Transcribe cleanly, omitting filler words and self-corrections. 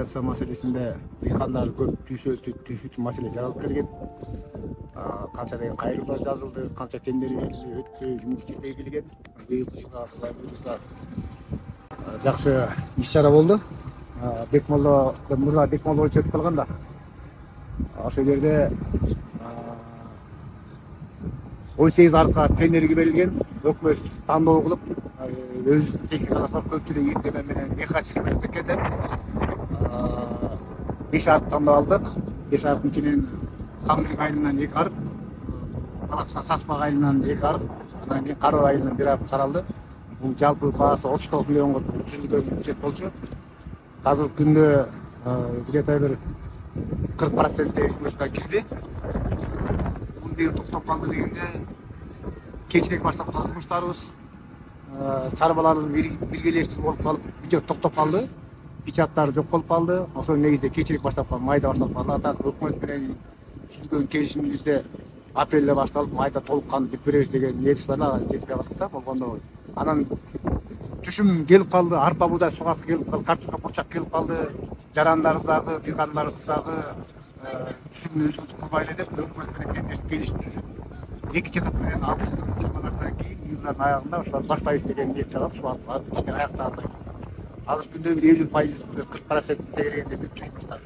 модернизация маселесинде дыйкандар көп түйшүтүү маселе жаралып келген. Канча деген кайрылуулар жазылды, канча тендер өтпөй жумуш жүрбөй келген. Быйылкы жылга Кудай буйруса жакшы иш чара болду. Бекмолдодон мурда Бекмолдо боюнча өтүп калган да. Ошол жерде 18 арка тендерге берилген. Өкмөт тандоо кылып, өзүнүн техникалары бар, көпчүлүк ирдеме менен механический өткөндө 5 арк тандап алдык. 5 арктын ичинен Самрик айылынан 2 арк, Алачка Саспак айылынан 2 арк, андан кийин Кароо айылынан 1 арк каралды. Бул жалпы баасы 39 миллионго түзүлгөн бюджет болчу. Азыркы күндө где-то бир 40% жумушка кирди. Бул токтоп калды дегенде кечирээк баштап калды жумуштарыбыз. Чарбаларыбыз биргелештирип болуп калып, бюджет токтоп калды. Печаттар жок болуп калды. Ошол негизде кечирээк баштап калды, майда баштап калды. Атак өкмөт менен түзүлгөн келишимибизде апрелде башталып, майда толук каны бүтүп беребиз деген ниетибиз бар да, жетпей калдык да болгондо. Анан түшүм келип калды, арпа буудай сугак келип калды, картошка бурчак келип калды. Жарандарыбыз дагы, дыйкандарыбыз дагы түшүмүн өзгөртүп курбай эле деп өкмөт менен кеңешип келишти. 2 чакат менен августтун 20-нан кийин июлдун аягында ошолор баштайбыз деген ниетте калып, сугартылып иштер аякталды. Азыркы күндө 50% 40% тегерегенде бүттү жумуштар.